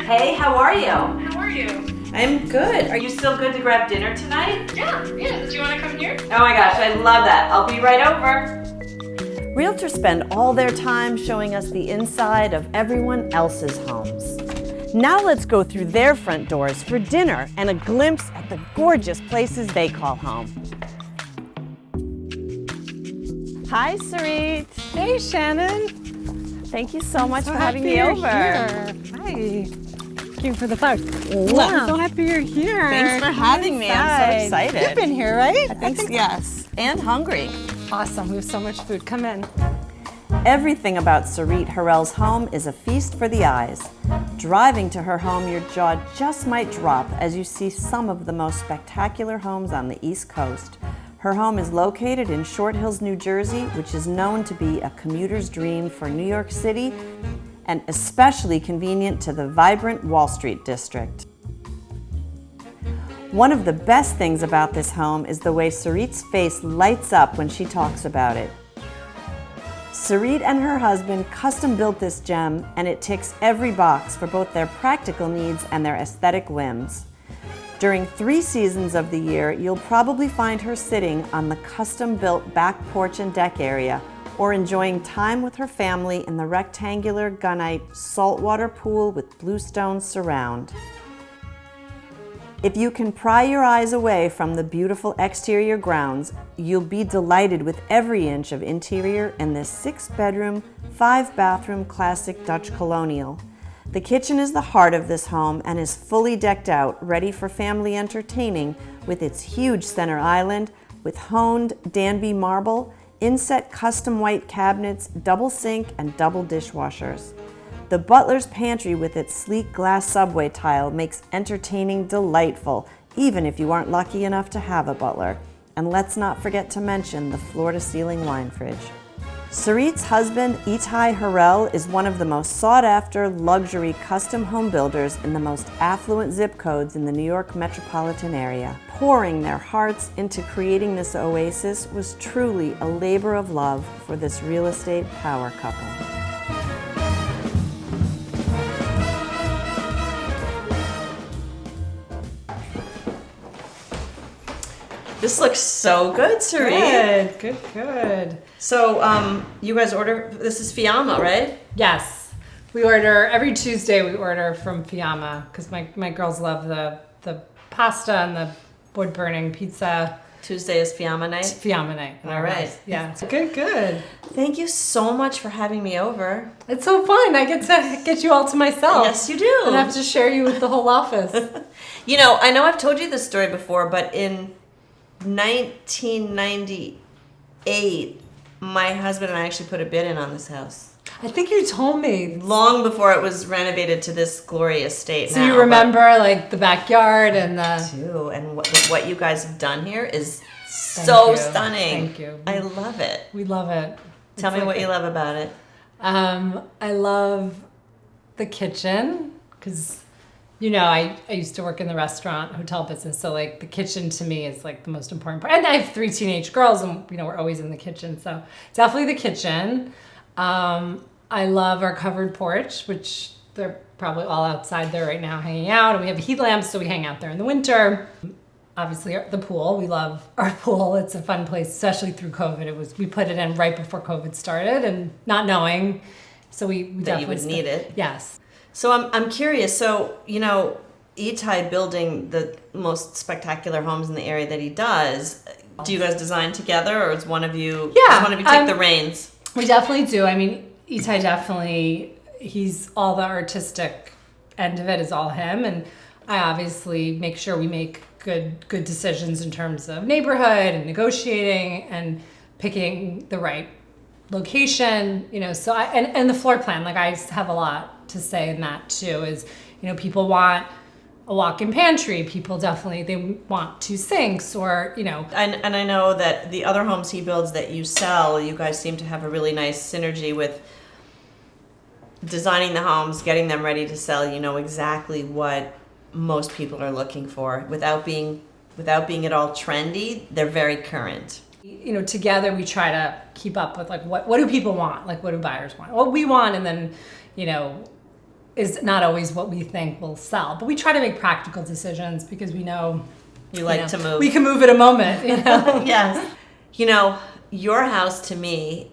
Hey, how are you? How are you? I'm good. Are you still good to grab dinner tonight? Yeah. Do you want to come here? Oh my gosh, I love that. I'll be right over. Realtors spend all their time showing us the inside of everyone else's homes. Now let's go through their front doors for dinner and a glimpse at the gorgeous places they call home. Hi, Saritte. Hey, Shannon. Thank you so much for having happy me you're over. Here. Hi. Thank you for the flowers. Wow. I'm so happy you're here. Thanks for having me. I'm so excited. You've been here, right? I think yes. And hungry. Awesome. We have so much food. Come in. Everything about Saritte Harel's home is a feast for the eyes. Driving to her home, your jaw just might drop as you see some of the most spectacular homes on the East Coast. Her home is located in Short Hills, New Jersey, which is known to be a commuter's dream for New York City and especially convenient to the vibrant Wall Street district. One of the best things about this home is the way Saritte's face lights up when she talks about it. Saritte and her husband custom built this gem, and it ticks every box for both their practical needs and their aesthetic whims. During 3 seasons of the year, you'll probably find her sitting on the custom-built back porch and deck area, or enjoying time with her family in the rectangular gunite saltwater pool with bluestone surround. If you can pry your eyes away from the beautiful exterior grounds, you'll be delighted with every inch of interior in this 6-bedroom, 5-bathroom classic Dutch colonial. The kitchen is the heart of this home and is fully decked out, ready for family entertaining with its huge center island with honed Danby marble, inset custom white cabinets, double sink, and double dishwashers. The butler's pantry with its sleek glass subway tile makes entertaining delightful, even if you aren't lucky enough to have a butler. And let's not forget to mention the floor-to-ceiling wine fridge. Saritte's husband, Saritte Harel, is one of the most sought-after luxury custom home builders in the most affluent zip codes in the New York metropolitan area. Pouring their hearts into creating this oasis was truly a labor of love for this real estate power couple. This looks so good, Saritte. Good. So, you guys order, this is Fiamma, right? Yes. We order, every Tuesday we order from Fiamma because my girls love the pasta and the wood-burning pizza. Tuesday is Fiamma night? Fiamma night. All right. Yeah. Good. Thank you so much for having me over. It's so fun. I get to get you all to myself. Yes, you do. And I have to share you with the whole office. You know, I know I've told you this story before, but in 1998, my husband and I actually put a bid in on this house. I think you told me. Long before it was renovated to this glorious state. So you remember like the backyard and the... Too, and what you guys have done here is so stunning. Thank you. I love it. We love it. Tell me what you love about it. I love the kitchen because, you know, I used to work in the restaurant hotel business, so like the kitchen to me is like the most important part. And I have 3 teenage girls, and you know we're always in the kitchen, so definitely the kitchen. I love our covered porch, which they're probably all outside there right now hanging out, and we have heat lamps, so we hang out there in the winter. Obviously, the pool. We love our pool. It's a fun place, especially through COVID. We put it in right before COVID started, and not knowing, so we that definitely you would need it. Yes. So I'm curious. So you know, Saritte building the most spectacular homes in the area that he does. Do you guys design together, or is one of you? Yeah, does one of you take the reins? We definitely do. I mean, Saritte definitely. He's all the artistic end of it is all him, and I obviously make sure we make good decisions in terms of neighborhood and negotiating and picking the right location, you know, so and the floor plan, like I have a lot to say in that too, is, you know, people want a walk-in pantry, people definitely, they want 2 sinks or, you know. And I know that the other homes he builds that you sell, you guys seem to have a really nice synergy with designing the homes, getting them ready to sell. You know exactly what most people are looking for without being at all trendy. They're very current. You know, together we try to keep up with like what do people want, like what do buyers want, what we want, and then, you know, is not always what we think will sell. But we try to make practical decisions because we know You like to move. we can move in a moment. Yes. Your house to me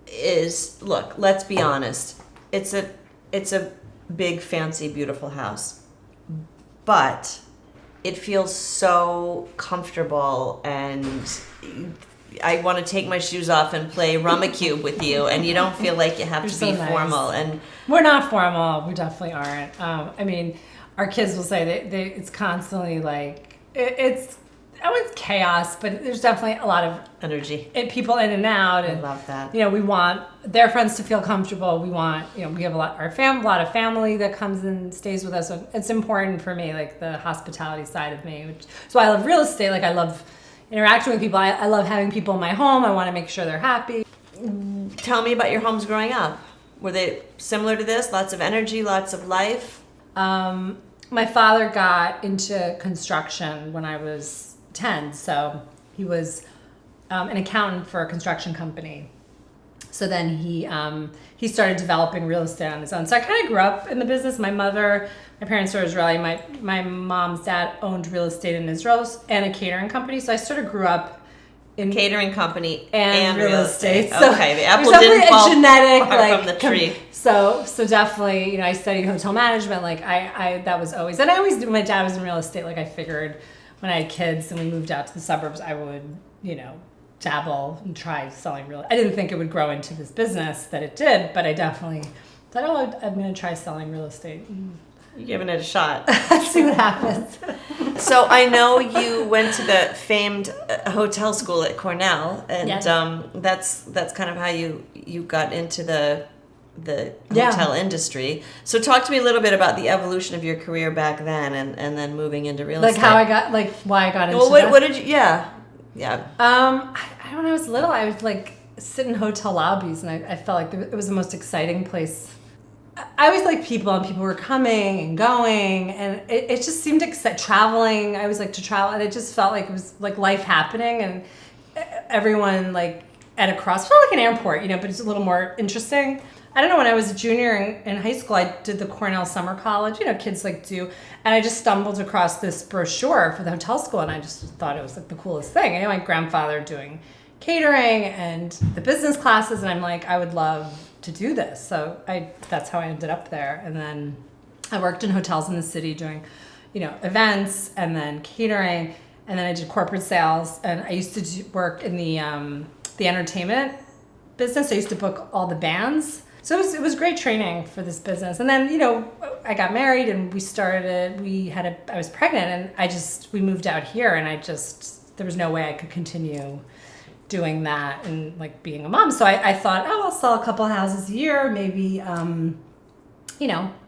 is, look, let's be honest. It's a big, fancy, beautiful house. But it feels so comfortable, and I want to take my shoes off and play Rummikub with you, and you don't feel like you have You're to so be nice. formal. And We're not formal. We definitely aren't. I mean, our kids will say it's constantly like, it's chaos, but there's definitely a lot of energy. people in and out. And, I love that. we want their friends to feel comfortable. We want, we have a lot of family that comes and stays with us. So it's important for me, like the hospitality side of me. So I love real estate. Like I love interacting with people. I love having people in my home. I want to make sure they're happy. Tell me about your homes growing up. Were they similar to this? Lots of energy, lots of life? My father got into construction when I was 10, so he was an accountant for a construction company. So then he started developing real estate on his own. So I kind of grew up in the business. My parents are Israeli. My mom's dad owned real estate in Israel and a catering company. So I sort of grew up in Catering company and real estate. So okay, the apple there's didn't definitely fall a genetic far from the tree. So definitely, I studied hotel management. Like I that was always, and I always knew my dad was in real estate. Like I figured when I had kids and we moved out to the suburbs, I would, dabble and try selling real. I didn't think it would grow into this business that it did, but I definitely thought, I'm going to try selling real estate. You're giving it a shot. See what happens. So I know you went to the famed hotel school at Cornell, and Yes. That's kind of how you got into the Yeah. hotel industry. So talk to me a little bit about the evolution of your career back then, and then moving into real Like estate. how I got, like why I got into Well, that. what did you? Yeah. When I was little, I would like sit in hotel lobbies, and I felt like it was the most exciting place. I always liked people, and people were coming and going, and it just seemed traveling. I always liked to travel, and it just felt like it was like life happening, and everyone like at a cross, felt like an airport, but it's a little more interesting. I don't know, when I was a junior in high school, I did the Cornell Summer College, kids like do, and I just stumbled across this brochure for the hotel school, and I just thought it was like the coolest thing. I know my grandfather doing catering and the business classes, and I'm like, I would love to do this. So that's how I ended up there. And then I worked in hotels in the city doing, events and then catering, and then I did corporate sales, and I used to work in the entertainment business. I used to book all the bands. So it was great training for this business. And then, I got married and I was pregnant, and we moved out here, and there was no way I could continue doing that and like being a mom. So I thought, I'll sell a couple houses a year, maybe,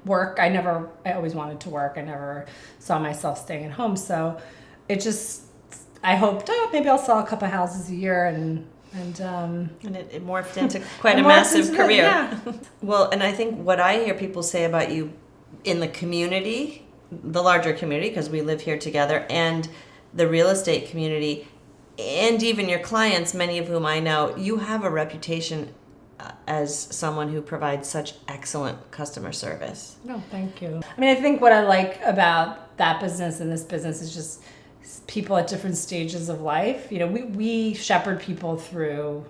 work. I always wanted to work. I never saw myself staying at home. So I hoped, maybe I'll sell a couple houses a year, and it morphed into quite a massive career. Yeah. Well, and I think what I hear people say about you in the community, the larger community, because we live here together, and the real estate community, and even your clients, many of whom I know, you have a reputation as someone who provides such excellent customer service. No, thank you. I mean, I think what I like about that business and this business is just people at different stages of life. We shepherd people through,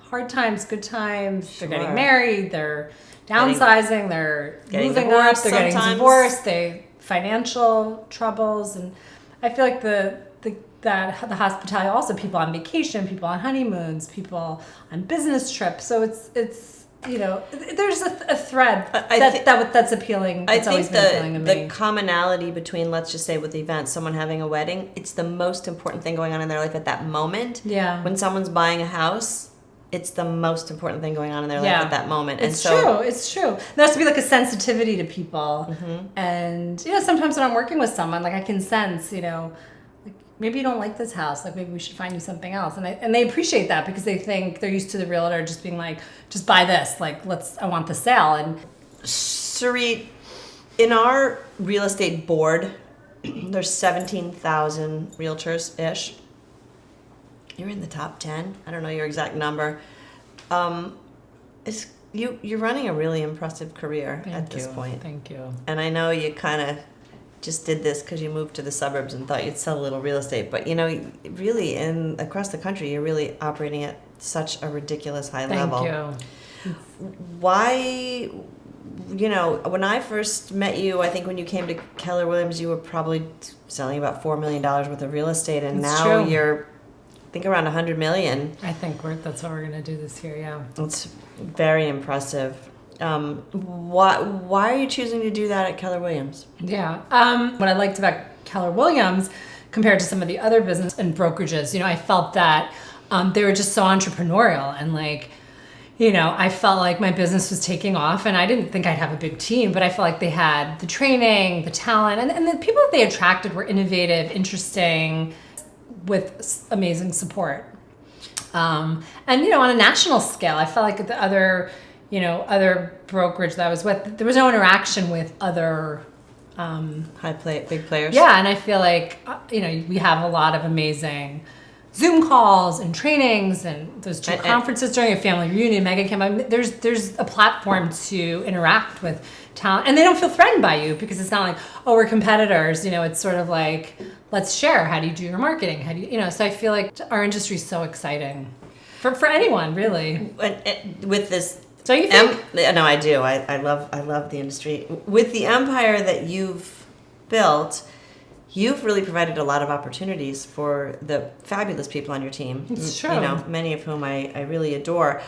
hard times, good times. Sure. They're getting married, they're downsizing, they're getting moving divorced up, they're getting sometimes. divorced, financial troubles, and I feel like the hospitality, also people on vacation, people on honeymoons, people on business trips. So it's there's a thread that's appealing. I It's always think been appealing to me. the commonality between, let's just say with the event, someone having a wedding, it's the most important thing going on in their life at that moment. Yeah. When someone's buying a house, it's the most important thing going on in their life at that moment. It's true. It's true. There has to be like a sensitivity to people. Mm-hmm. And, sometimes when I'm working with someone, like I can sense, like maybe you don't like this house. Like maybe we should find you something else. And they appreciate that because they think they're used to the realtor just being like, just buy this. Like, I want the sale. And Saritte, in our real estate board, there's 17,000 realtors-ish. You're in the top 10. I don't know your exact number. It's you're running a really impressive career at this point. Thank you. And I know you kind of just did this because you moved to the suburbs and thought you'd sell a little real estate, but really across the country, you're really operating at such a ridiculous high level. Thank you. Why? When I first met you, I think when you came to Keller Williams, you were probably selling about $4 million worth of real estate, and That's now true. you're, I think, around $100 million. I think that's what we're going to do this year, yeah. It's very impressive. Why are you choosing to do that at Keller Williams? Yeah. What I liked about Keller Williams compared to some of the other business and brokerages, I felt that they were just so entrepreneurial and I felt like my business was taking off, and I didn't think I'd have a big team, but I felt like they had the training, the talent, and the people that they attracted were innovative, interesting, with amazing support. On a national scale, I felt like the other brokerage that I was with, there was no interaction with other Big players. Yeah, and I feel like we have a lot of amazing Zoom calls and trainings and those two conferences during a family reunion, mega camp. There's a platform to interact with talent, and they don't feel threatened by you because it's not like, oh, we're competitors. It's sort of like, let's share. How do you do your marketing? How do you, So I feel like our industry is so exciting for anyone, really. And with this. Don't you think? No, I do. I love the industry. With the empire that you've built, you've really provided a lot of opportunities for the fabulous people on your team. It's true. Many of whom I really adore.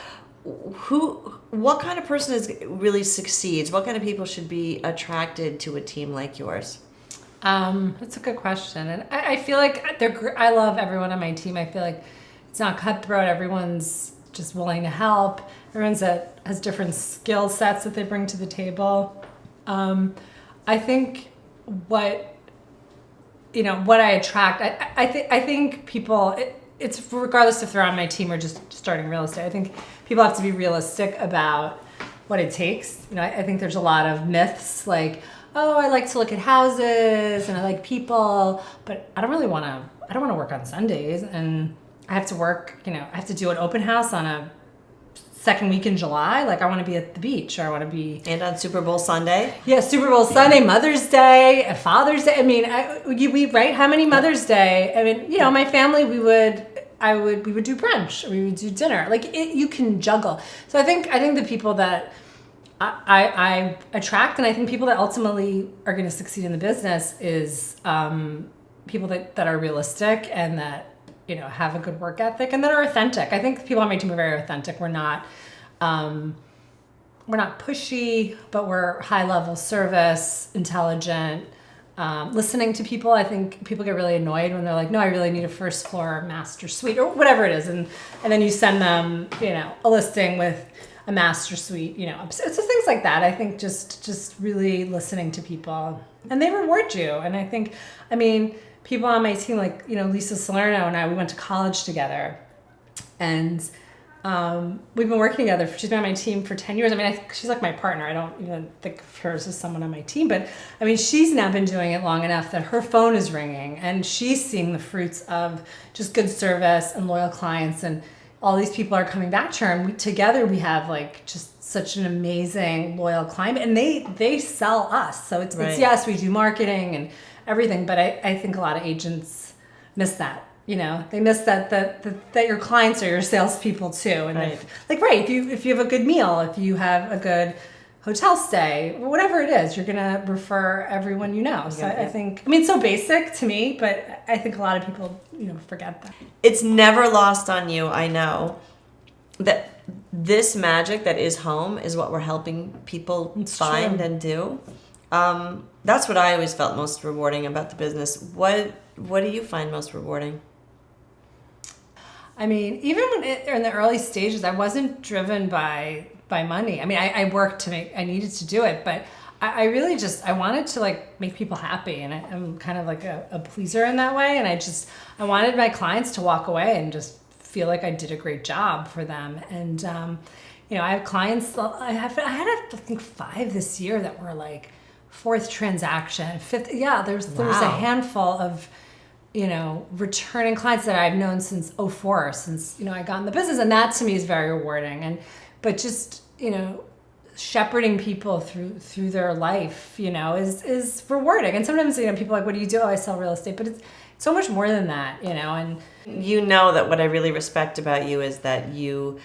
What kind of person really succeeds? What kind of people should be attracted to a team like yours? That's a good question, and I feel like I love everyone on my team. I feel like it's not cutthroat. Everyone's just willing to help. Everyone's has different skill sets that they bring to the table. I think what I attract, I think people, it's regardless if they're on my team or just starting real estate, I think people have to be realistic about what it takes. I think there's a lot of myths like, oh, I like to look at houses and I like people, but I don't want to work on Sundays, and I have to work, I have to do an open house on a second week in July. Like, I want to be at the beach, or I want to be... And on Super Bowl Sunday? Yeah, Super Bowl Sunday, Mother's Day, Father's Day. I mean, we right? How many Mother's Day? I mean, my family, we would do brunch, or we would do dinner. Like, you can juggle. So I think the people that I attract, and I think people that ultimately are going to succeed in the business is people that are realistic and that have a good work ethic and that are authentic. I think people on my team are very authentic. We're not pushy, but we're high level service, intelligent, listening to people. I think people get really annoyed when they're like, no, I really need a first floor master suite or whatever it is. And then you send them, a listing with a master suite, so things like that. I think just really listening to people, and they reward you. And I think, people on my team, like, Lisa Salerno and I, we went to college together, and we've been working together. She's been on my team for 10 years. She's like my partner. I don't even think of her as someone on my team, but she's now been doing it long enough that her phone is ringing, and she's seeing the fruits of just good service and loyal clients, and all these people are coming back to her, and together we have just such an amazing loyal client, and they sell us. So it's yes, we do marketing and everything, but I think a lot of agents miss that. They miss that your clients are your salespeople too. And if you have a good meal, if you have a good hotel stay, whatever it is, you're gonna refer everyone you know. So I think, it's so basic to me, but I think a lot of people forget that. It's never lost on you, I know, that this magic that is home is what we're helping people find and do. That's what I always felt most rewarding about the business. What do you find most rewarding? Even when in the early stages, I wasn't driven by money. I worked to I needed to do it, but I really I wanted to make people happy, and I'm kind of like a pleaser in that way. And I wanted my clients to walk away and just feel like I did a great job for them. And, I have clients, I had I think 5 this year that were like 4th transaction, 5th. Yeah, there was a handful of, returning clients that I've known since 2004, since, I got in the business. And that to me is very rewarding. But just shepherding people through their life, is rewarding. And sometimes, people are like, what do you do? Oh, I sell real estate. But it's so much more than that, and that what I really respect about you is that you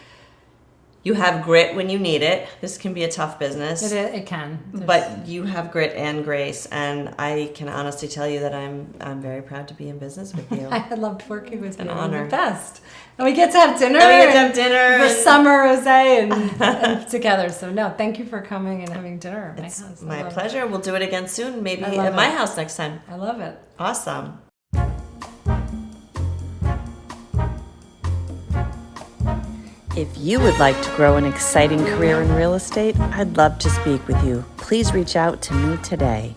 have grit when you need it. This can be a tough business. It can. But you have grit and grace, and I can honestly tell you that I'm very proud to be in business with you. I loved working with you. An honor. You're the best. And we get to have dinner. The summer rosé and together. So no, thank you for coming and having dinner at my house. It's my pleasure. We'll do it again soon. Maybe I love at my it. house next time. I love it. Awesome. If you would like to grow an exciting career in real estate, I'd love to speak with you. Please reach out to me today.